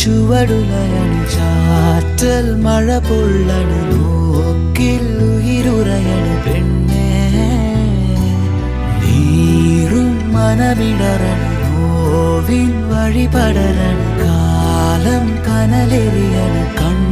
ചുവടുലയണു ചാറ്റൽ മഴ പൊള്ളണു നോക്കിൽ ഉയിരുറയണു പെണ്ണേ നീറും മനമിടറണു നോവിൻ വഴിപടരണു കാലം കനലെറിയണു കണ്ണു